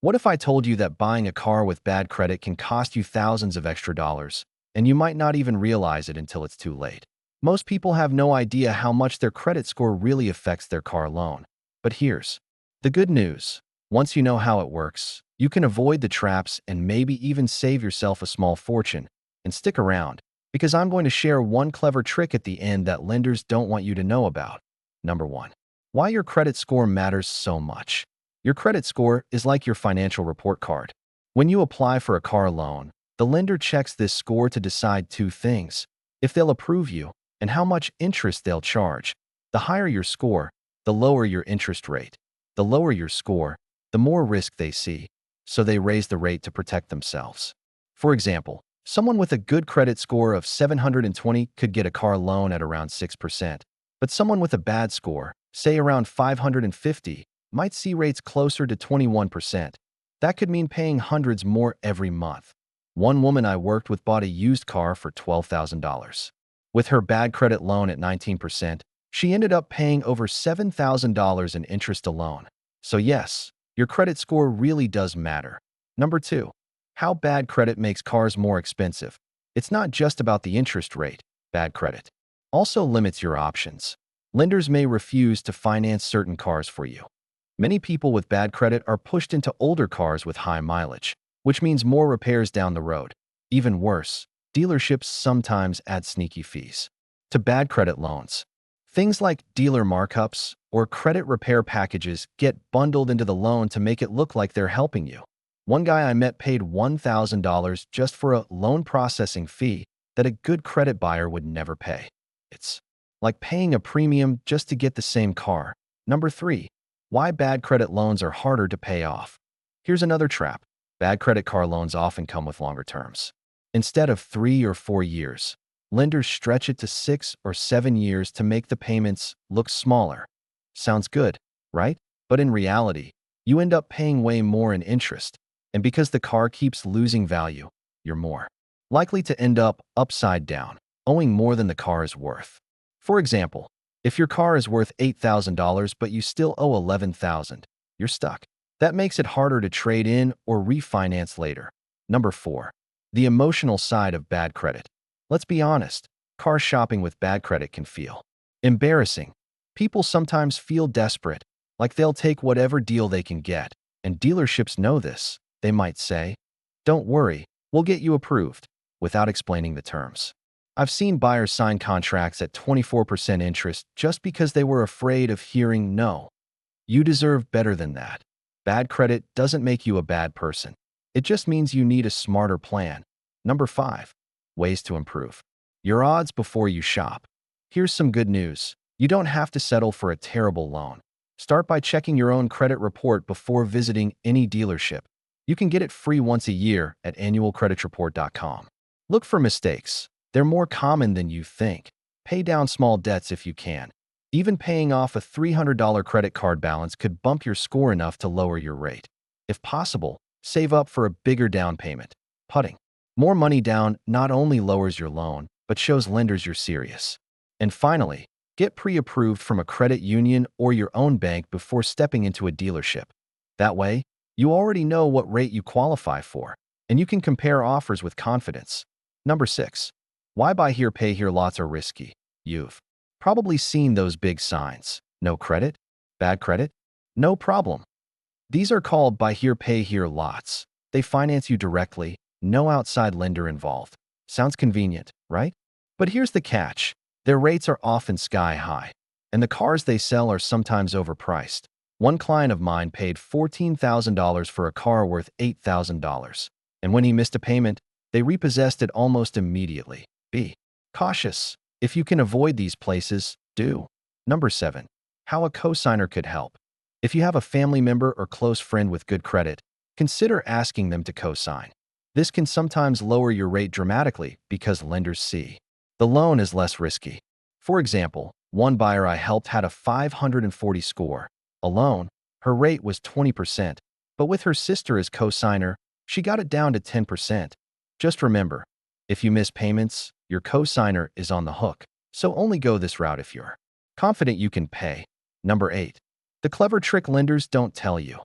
What if I told you that buying a car with bad credit can cost you thousands of extra dollars, and you might not even realize it until it's too late? Most people have no idea how much their credit score really affects their car loan. But here's the good news. Once you know how it works, you can avoid the traps and maybe even save yourself a small fortune. And stick around, because I'm going to share one clever trick at the end that lenders don't want you to know about. Number 1. Why your credit score matters so much. Your credit score is like your financial report card. When you apply for a car loan, the lender checks this score to decide two things: if they'll approve you and how much interest they'll charge. The higher your score, the lower your interest rate. The lower your score, the more risk they see, so they raise the rate to protect themselves. For example, someone with a good credit score of 720 could get a car loan at around 6%, but someone with a bad score, say around 550, might see rates closer to 21%. That could mean paying hundreds more every month. One woman I worked with bought a used car for $12,000. With her bad credit loan at 19%, she ended up paying over $7,000 in interest alone. So yes, your credit score really does matter. Number 2. How bad credit makes cars more expensive. It's not just about the interest rate. Bad credit also limits your options. Lenders may refuse to finance certain cars for you. Many people with bad credit are pushed into older cars with high mileage, which means more repairs down the road. Even worse, dealerships sometimes add sneaky fees to bad credit loans. Things like dealer markups or credit repair packages get bundled into the loan to make it look like they're helping you. One guy I met paid $1,000 just for a loan processing fee that a good credit buyer would never pay. It's like paying a premium just to get the same car. Number 3. Why bad credit loans are harder to pay off. Here's another trap. Bad credit car loans often come with longer terms. Instead of 3 or 4 years, lenders stretch it to 6 or 7 years to make the payments look smaller. Sounds good, right? But in reality, you end up paying way more in interest. And because the car keeps losing value, you're more likely to end up upside down, owing more than the car is worth. For example, if your car is worth $8,000 but you still owe $11,000, you're stuck. That makes it harder to trade in or refinance later. Number 4. The emotional side of bad credit. Let's be honest, car shopping with bad credit can feel embarrassing. People sometimes feel desperate, like they'll take whatever deal they can get, and dealerships know this. They might say, "Don't worry, we'll get you approved," without explaining the terms. I've seen buyers sign contracts at 24% interest just because they were afraid of hearing no. You deserve better than that. Bad credit doesn't make you a bad person. It just means you need a smarter plan. Number 5. Ways to improve your odds before you shop. Here's some good news. You don't have to settle for a terrible loan. Start by checking your own credit report before visiting any dealership. You can get it free once a year at annualcreditreport.com. Look for mistakes. They're more common than you think. Pay down small debts if you can. Even paying off a $300 credit card balance could bump your score enough to lower your rate. If possible, save up for a bigger down payment. Putting more money down not only lowers your loan, but shows lenders you're serious. And finally, get pre-approved from a credit union or your own bank before stepping into a dealership. That way, you already know what rate you qualify for, and you can compare offers with confidence. Number 6. Why buy here, pay here lots are risky. You've probably seen those big signs. No credit? Bad credit? No problem. These are called buy here, pay here lots. They finance you directly, no outside lender involved. Sounds convenient, right? But here's the catch. Their rates are often sky high, and the cars they sell are sometimes overpriced. One client of mine paid $14,000 for a car worth $8,000, and when he missed a payment, they repossessed it almost immediately. Be cautious. If you can avoid these places, do. Number 7. How a cosigner could help. If you have a family member or close friend with good credit, consider asking them to cosign. This can sometimes lower your rate dramatically because lenders see the loan is less risky. For example, one buyer I helped had a 540 score. Alone, her rate was 20%, but with her sister as cosigner, she got it down to 10%. Just remember, if you miss payments, your cosigner is on the hook, so only go this route if you're confident you can pay. Number 8. The clever trick lenders don't tell you.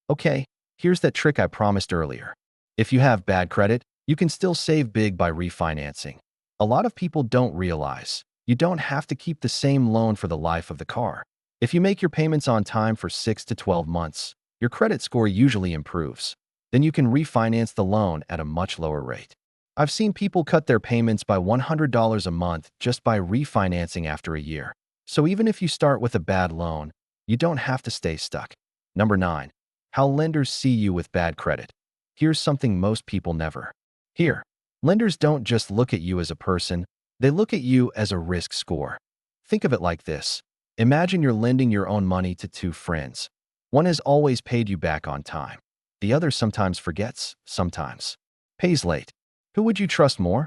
Okay, Here's that trick I promised earlier. If you have bad credit, you can still save big by refinancing. A lot of people don't realize you don't have to keep the same loan for the life of the car. If you make your payments on time for 6 to 12 months, your credit score usually improves. Then you can refinance the loan at a much lower rate. I've seen people cut their payments by $100 a month just by refinancing after a year. So even if you start with a bad loan, you don't have to stay stuck. Number 9. How lenders see you with bad credit. Here's something most people never hear. Lenders don't just look at you as a person, they look at you as a risk score. Think of it like this. Imagine you're lending your own money to two friends. One has always paid you back on time. The other sometimes forgets, sometimes pays late. Who would you trust more?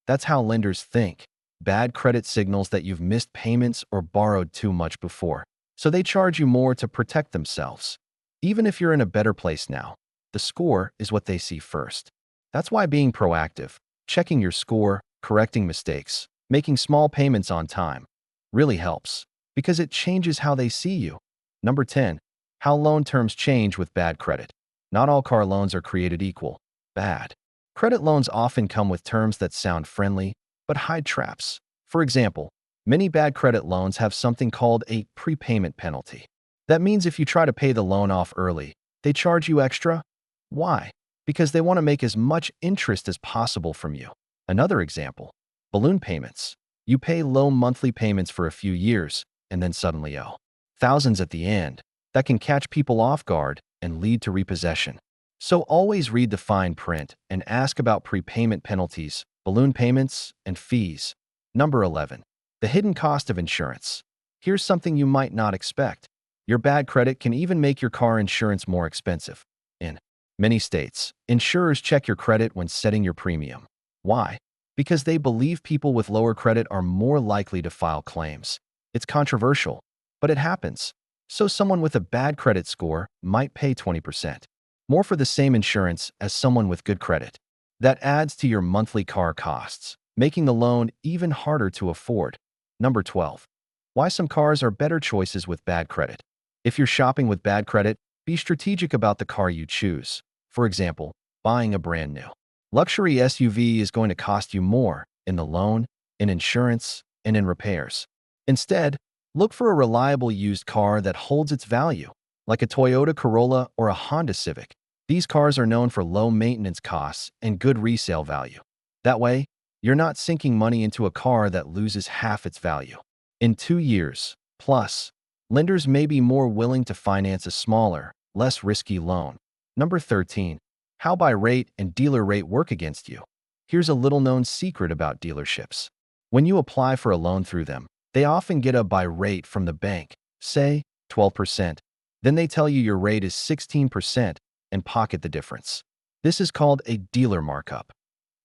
That's how lenders think. Bad credit signals that you've missed payments or borrowed too much before, so they charge you more to protect themselves. Even if you're in a better place now, the score is what they see first. That's why being proactive, checking your score, correcting mistakes, making small payments on time, really helps, because it changes how they see you. Number 10. How loan terms change with bad credit. Not all car loans are created equal. Bad credit loans often come with terms that sound friendly, but hide traps. For example, many bad credit loans have something called a prepayment penalty. That means if you try to pay the loan off early, they charge you extra. Why? Because they want to make as much interest as possible from you. Another example, balloon payments. You pay low monthly payments for a few years and then suddenly owe thousands at the end. That can catch people off guard and lead to repossession. So always read the fine print and ask about prepayment penalties, balloon payments, and fees. Number 11. The hidden cost of insurance. Here's something you might not expect. Your bad credit can even make your car insurance more expensive. In many states, insurers check your credit when setting your premium. Why? Because they believe people with lower credit are more likely to file claims. It's controversial, but it happens. So someone with a bad credit score might pay 20% more for the same insurance as someone with good credit. That adds to your monthly car costs, making the loan even harder to afford. Number 12. Why some cars are better choices with bad credit. If you're shopping with bad credit, be strategic about the car you choose. For example, buying a brand new luxury SUV is going to cost you more in the loan, in insurance, and in repairs. Instead, look for a reliable used car that holds its value, like a Toyota Corolla or a Honda Civic. These cars are known for low maintenance costs and good resale value. That way, you're not sinking money into a car that loses half its value in 2 years. Plus, lenders may be more willing to finance a smaller, less risky loan. Number 13. How buy rate and dealer rate work against you. Here's a little-known secret about dealerships. When you apply for a loan through them, they often get a buy rate from the bank, say 12%. Then they tell you your rate is 16% and pocket the difference. This is called a dealer markup.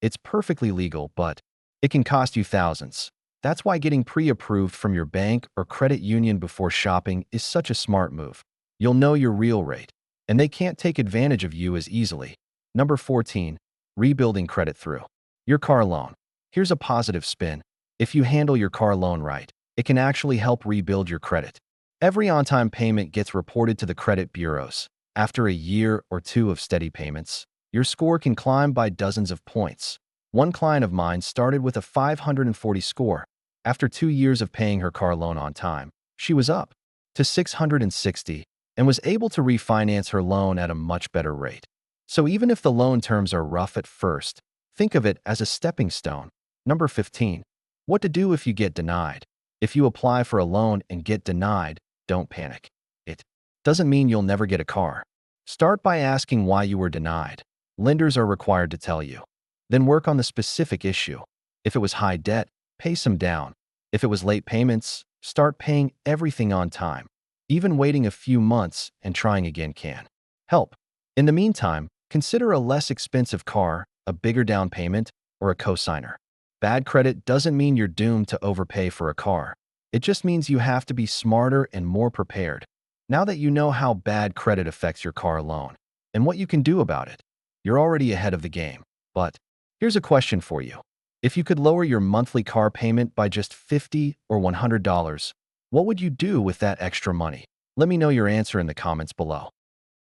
It's perfectly legal, but it can cost you thousands. That's why getting pre-approved from your bank or credit union before shopping is such a smart move. You'll know your real rate, and they can't take advantage of you as easily. Number 14. Rebuilding credit through your car loan. Here's a positive spin. If you handle your car loan right, it can actually help rebuild your credit. Every on-time payment gets reported to the credit bureaus. After a year or two of steady payments, your score can climb by dozens of points. One client of mine started with a 540 score. After 2 years of paying her car loan on time, she was up to 660 and was able to refinance her loan at a much better rate. So even if the loan terms are rough at first, think of it as a stepping stone. Number 15. What to do if you get denied. If you apply for a loan and get denied, don't panic. It doesn't mean you'll never get a car. Start by asking why you were denied. Lenders are required to tell you. Then work on the specific issue. If it was high debt, pay some down. If it was late payments, start paying everything on time. Even waiting a few months and trying again can help. In the meantime, consider a less expensive car, a bigger down payment, or a cosigner. Bad credit doesn't mean you're doomed to overpay for a car. It just means you have to be smarter and more prepared. Now that you know how bad credit affects your car loan and what you can do about it, you're already ahead of the game. But here's a question for you. If you could lower your monthly car payment by just $50 or $100, what would you do with that extra money? Let me know your answer in the comments below.